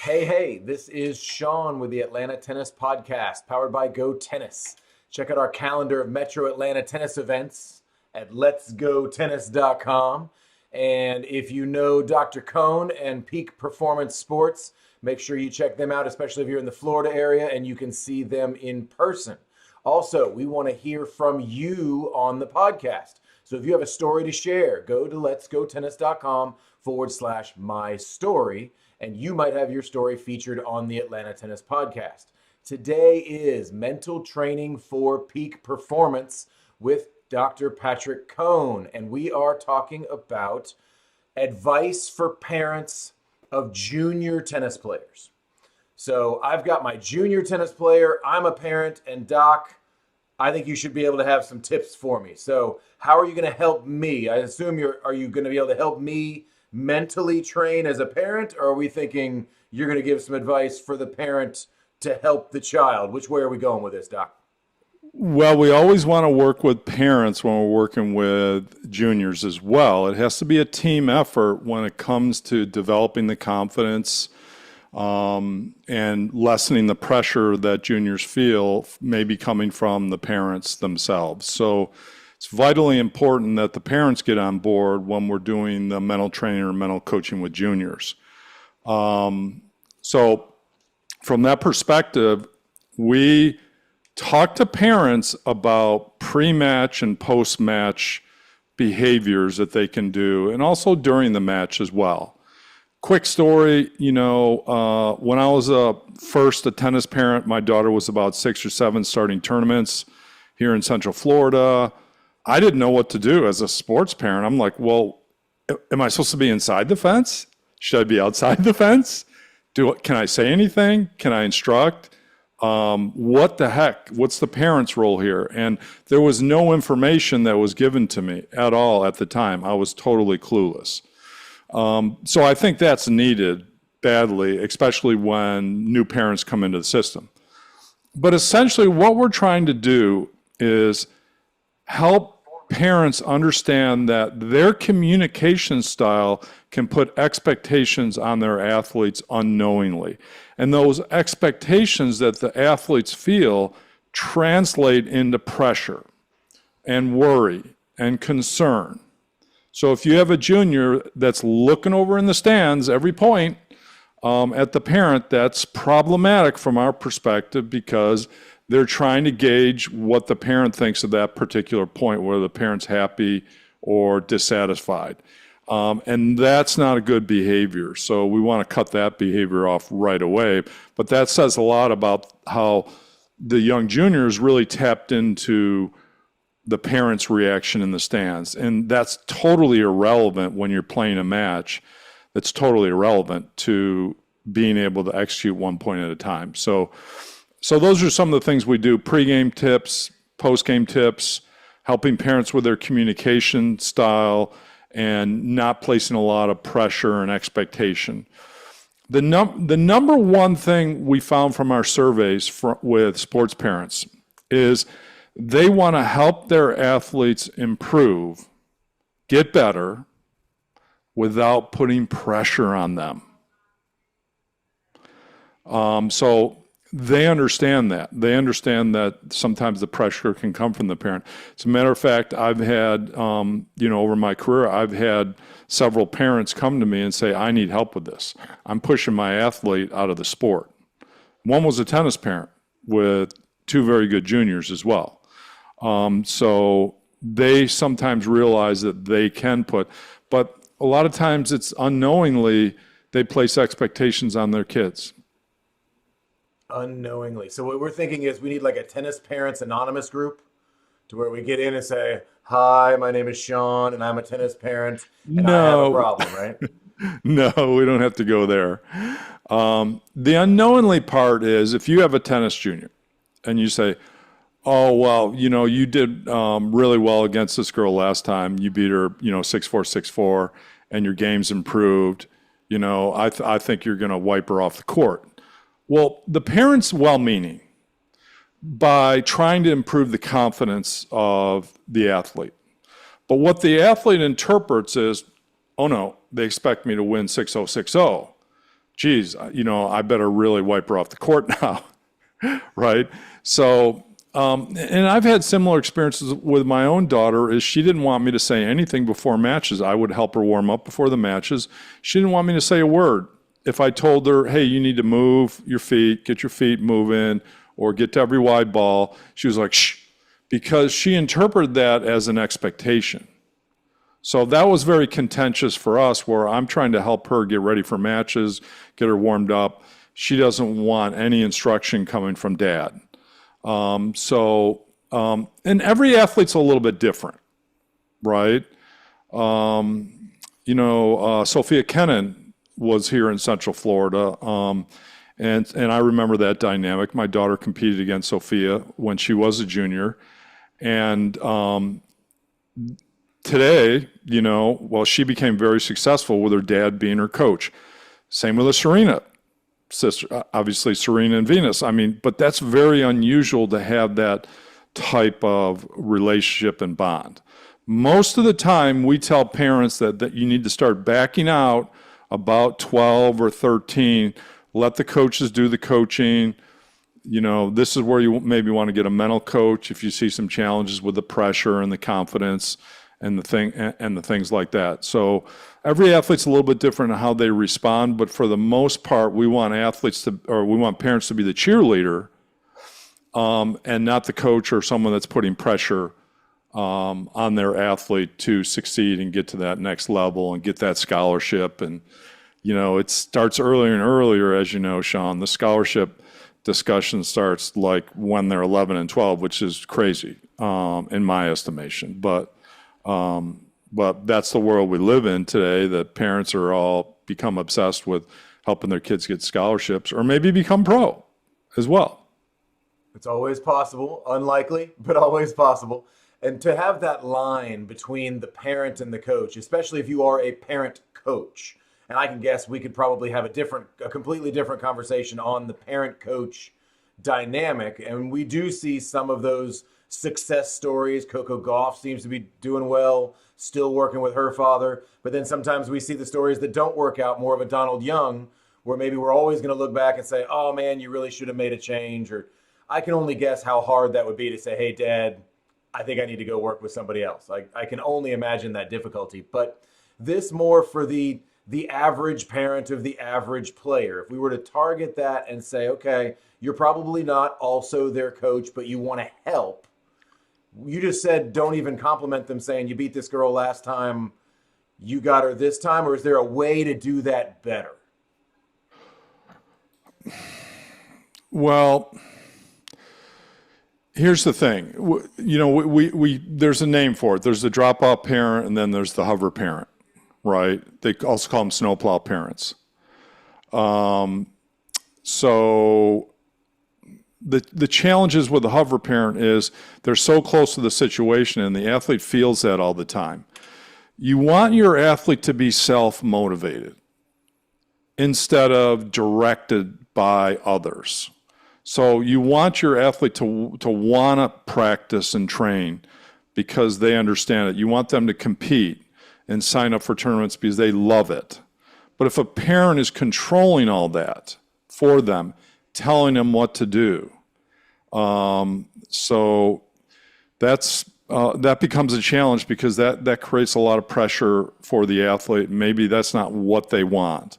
Hey, this is Shaun with the Atlanta Tennis Podcast, powered by Go Tennis. Check out our calendar of Metro Atlanta tennis events at letsgotennis.com. And if you know Dr. Cohn and Peak Performance Sports, make sure you check them out, especially if you're in the Florida area and you can see them in person. Also, we want to hear from you on the podcast. So if you have a story to share, go to letsgotennis.com/my story, and you might have your story featured on the Atlanta Tennis Podcast. Today is Mental Training for Peak Performance with Dr. Patrick Cohn, and we are talking about advice for parents of junior tennis players. So I've got my junior tennis player, I'm a parent, and Doc, I think you should be able to have some tips for me. So how are you going to help me? I assume are you going to be able to help me mentally train as a parent, or are we thinking you're going to give some advice for the parent to help the child? Which way are we going with this, Doc? Well, we always want to work with parents when we're working with juniors as well. It has to be a team effort when it comes to developing the confidence and lessening the pressure that juniors feel maybe coming from the parents themselves. So it's vitally important that the parents get on board when we're doing the mental training or mental coaching with juniors. So from that perspective, we talk to parents about pre-match and post-match behaviors that they can do, and also during the match as well. Quick story, when I was first a tennis parent, my daughter was about 6 or 7 starting tournaments here in Central Florida. I didn't know what to do as a sports parent. I'm like, well, am I supposed to be inside the fence? Should I be outside the fence? Can I say anything? Can I instruct? What the heck? What's the parent's role here? And there was no information that was given to me at all at the time. I was totally clueless. So I think that's needed badly, especially when new parents come into the system. But essentially what we're trying to do is help parents understand that their communication style can put expectations on their athletes unknowingly. And those expectations that the athletes feel translate into pressure and worry and concern. So if you have a junior that's looking over in the stands every point at the parent, that's problematic from our perspective because they're trying to gauge what the parent thinks of that particular point, whether the parent's happy or dissatisfied. And that's not a good behavior. So we want to cut that behavior off right away. But that says a lot about how the young juniors really tapped into the parents' reaction in the stands. And that's totally irrelevant when you're playing a match. That's totally irrelevant to being able to execute one point at a time. So those are some of the things we do: pre-game tips, post-game tips, helping parents with their communication style, and not placing a lot of pressure and expectation. The number one thing we found from our surveys with sports parents is they want to help their athletes improve, get better, without putting pressure on them. So they understand that. They understand that sometimes the pressure can come from the parent. As a matter of fact, I've had, over my career, I've had several parents come to me and say, I need help with this. I'm pushing my athlete out of the sport. One was a tennis parent with 2 very good juniors as well. So they sometimes realize that they can but a lot of times it's unknowingly they place expectations on their kids. Unknowingly. So what we're thinking is we need like a tennis parents anonymous group to where we get in and say, hi, my name is Shaun and I'm a tennis parent and I have a problem, right? No, we don't have to go there. The unknowingly part is if you have a tennis junior and you say, oh, well, you did really well against this girl last time. You beat her, 6-4, 6-4, and your game's improved. I think you're going to wipe her off the court. Well, the parent's well-meaning by trying to improve the confidence of the athlete. But what the athlete interprets is, oh no, they expect me to win 6-0, 6-0. geez, I better really wipe her off the court now, right? So, and I've had similar experiences with my own daughter. Is she didn't want me to say anything before matches. I would help her warm up before the matches. She didn't want me to say a word. If I told her, hey, you need to move your feet, get your feet moving, or get to every wide ball, she was like, shh, because she interpreted that as an expectation. So that was very contentious for us, where I'm trying to help her get ready for matches, get her warmed up. She doesn't want any instruction coming from dad. And every athlete's a little bit different, right? Sophia Kennan was here in Central Florida, and I remember that dynamic. My daughter competed against Sophia when she was a junior, and today, she became very successful with her dad being her coach. Same with a Serena sister, obviously Serena and Venus. But that's very unusual to have that type of relationship and bond. Most of the time, we tell parents that you need to start backing out about 12 or 13. Let the coaches do the coaching. This is where you maybe want to get a mental coach if you see some challenges with the pressure and the confidence and the things like that. So every athlete's a little bit different in how they respond, but for the most part, we want parents to be the cheerleader, and not the coach or someone that's putting pressure on their athlete to succeed and get to that next level and get that scholarship. And it starts earlier and earlier, as you know, Shaun. The scholarship discussion starts like when they're 11 and 12, which is crazy in my estimation. But that's the world we live in today, that parents are all become obsessed with helping their kids get scholarships or maybe become pro as well. It's always possible, unlikely, but always possible. And to have that line between the parent and the coach, especially if you are a parent coach, and I can guess we could probably have a completely different conversation on the parent coach dynamic. And we do see some of those success stories. Coco Gauff seems to be doing well, still working with her father. But then sometimes we see the stories that don't work out, more of a Donald Young, where maybe we're always going to look back and say, oh man, you really should have made a change. Or I can only guess how hard that would be to say, hey, Dad, I think I need to go work with somebody else. I can only imagine that difficulty. But this more for the average parent of the average player. If we were to target that and say, okay, you're probably not also their coach, but you want to help. You just said don't even compliment them saying you beat this girl last time, you got her this time, or is there a way to do that better? Well, here's the thing. There's a name for it. There's the drop-off parent, and then there's the hover parent, right? They also call them snowplow parents. So the challenges with the hover parent is they're so close to the situation, and the athlete feels that all the time. You want your athlete to be self-motivated instead of directed by others. So you want your athlete to want to practice and train because they understand it. You want them to compete and sign up for tournaments because they love it. But if a parent is controlling all that for them, telling them what to do, so that becomes a challenge because that creates a lot of pressure for the athlete. Maybe that's not what they want.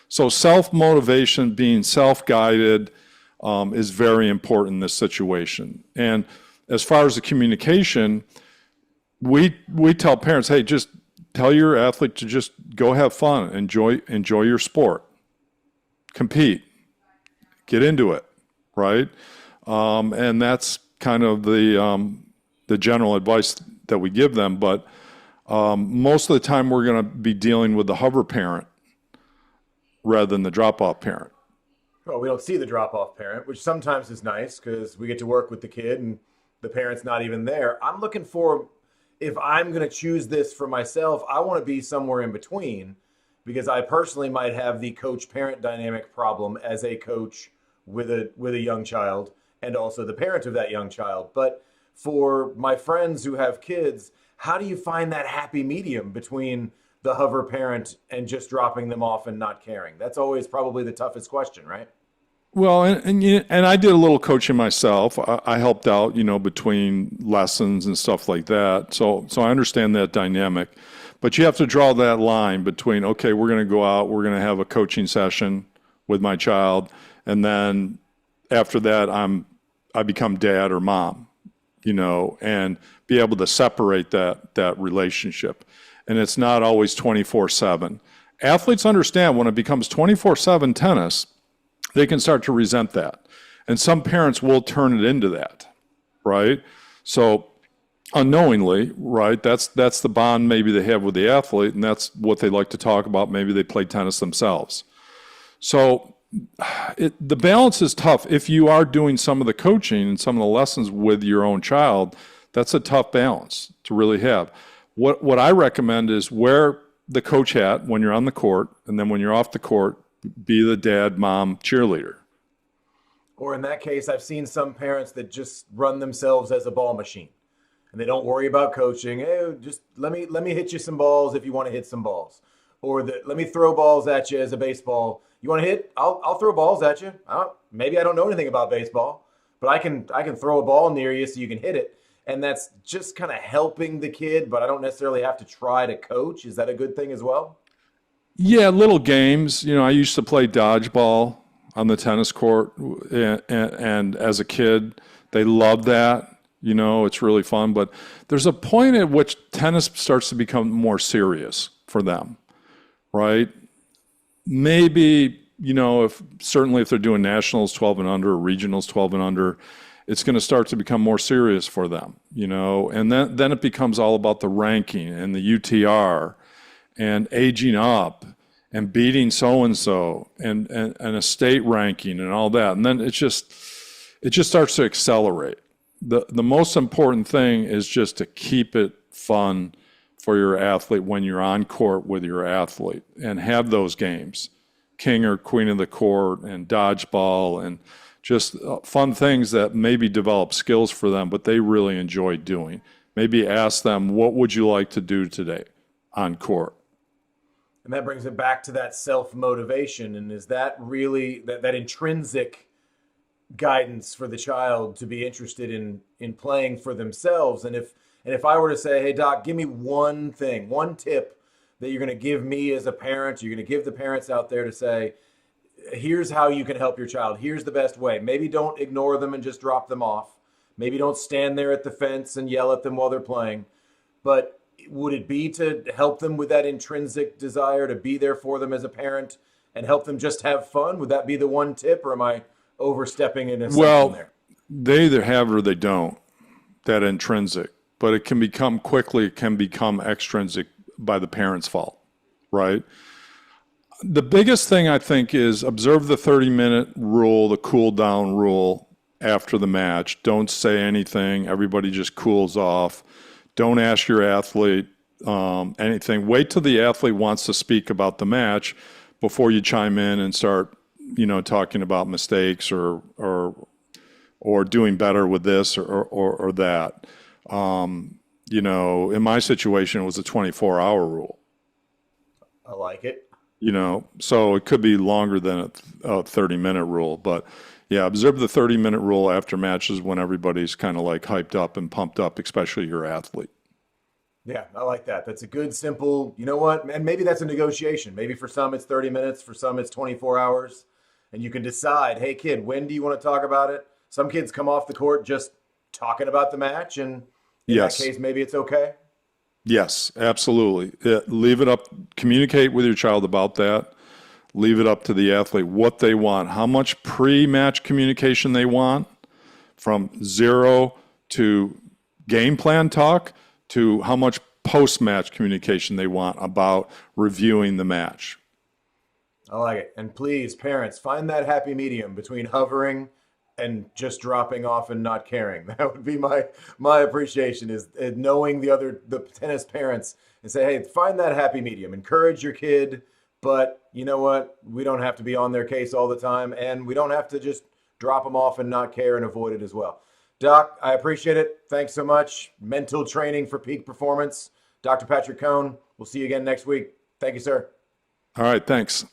So self-motivation, being self-guided, is very important in this situation. And as far as the communication, we tell parents, hey, just tell your athlete to just go have fun, enjoy your sport, compete, get into it, right? And that's kind of the general advice that we give them. But most of the time, we're going to be dealing with the hover parent rather than the drop-off parent. Well, we don't see the drop-off parent, which sometimes is nice because we get to work with the kid and the parent's not even there. I'm looking for, if I'm going to choose this for myself, I want to be somewhere in between because I personally might have the coach-parent dynamic problem as a coach with a young child and also the parent of that young child. But for my friends who have kids, how do you find that happy medium between the hover parent and just dropping them off and not caring? That's always probably the toughest question, right? Well, and I did a little coaching myself. I helped out, between lessons and stuff like that. So I understand that dynamic. But you have to draw that line between, okay, we're going to go out, we're going to have a coaching session with my child, and then after that, I become dad or mom, and be able to separate that relationship. And it's not always 24/7. Athletes understand when it becomes 24/7 tennis, they can start to resent that. And some parents will turn it into that, right? So unknowingly, right, that's the bond maybe they have with the athlete, and that's what they like to talk about. Maybe they play tennis themselves. So the balance is tough. If you are doing some of the coaching and some of the lessons with your own child, that's a tough balance to really have. What I recommend is wear the coach hat when you're on the court, and then when you're off the court, be the dad, mom, cheerleader. Or in that case, I've seen some parents that just run themselves as a ball machine, and they don't worry about coaching. Hey, just let me hit you some balls if you want to hit some balls, or let me throw balls at you as a baseball. You want to hit? I'll throw balls at you. Maybe I don't know anything about baseball, but I can throw a ball near you so you can hit it. And that's just kind of helping the kid, but I don't necessarily have to try to coach. Is that a good thing as well? Yeah, little games. I used to play dodgeball on the tennis court, and as a kid, they loved that. It's really fun. But there's a point at which tennis starts to become more serious for them, right? Maybe, certainly if they're doing nationals 12 and under, or regionals 12 and under, it's going to start to become more serious for them, and then it becomes all about the ranking and the UTR and aging up and beating so-and-so and a state ranking and all that. And then it just starts to accelerate. The most important thing is just to keep it fun for your athlete when you're on court with your athlete, and have those games, king or queen of the court and dodgeball, and just fun things that maybe develop skills for them, but they really enjoy doing. Maybe ask them, what would you like to do today on court? And that brings it back to that self-motivation. And is that really that intrinsic guidance for the child to be interested in playing for themselves? And if I were to say, hey, Doc, give me one thing, one tip that you're going to give me as a parent, you're going to give the parents out there to say, here's how you can help your child. Here's the best way. Maybe don't ignore them and just drop them off. Maybe don't stand there at the fence and yell at them while they're playing. But would it be to help them with that intrinsic desire to be there for them as a parent and help them just have fun? Would that be the one tip, or am I overstepping in a section there? They either have it or they don't, that intrinsic. But it can become extrinsic by the parent's fault, right? The biggest thing I think is observe the 30-minute rule, the cool down rule after the match. Don't say anything. Everybody just cools off. Don't ask your athlete anything. Wait till the athlete wants to speak about the match before you chime in and start, talking about mistakes or doing better with this or that. In my situation, it was a 24-hour rule. I like it. So it could be longer than a 30-minute rule. But yeah, observe the 30-minute rule after matches when everybody's kind of like hyped up and pumped up, especially your athlete. Yeah, I like that. That's a good, simple, you know what? And maybe that's a negotiation. Maybe for some it's 30 minutes, for some it's 24 hours. And you can decide, hey, kid, when do you want to talk about it? Some kids come off the court just talking about the match, and in that case, maybe it's okay. Yes, absolutely. Leave it up. Communicate with your child about that. Leave it up to the athlete what they want, how much pre-match communication they want, from 0 to game plan talk to how much post-match communication they want about reviewing the match. I like it. And please, parents, find that happy medium between hovering and just dropping off and not caring. That would be my appreciation, is knowing the tennis parents and say, hey, find that happy medium. Encourage your kid, but you know what? We don't have to be on their case all the time, and we don't have to just drop them off and not care and avoid it as well. Doc, I appreciate it. Thanks so much. Mental training for peak performance. Dr. Patrick Cohn, we'll see you again next week. Thank you, sir. All right, thanks.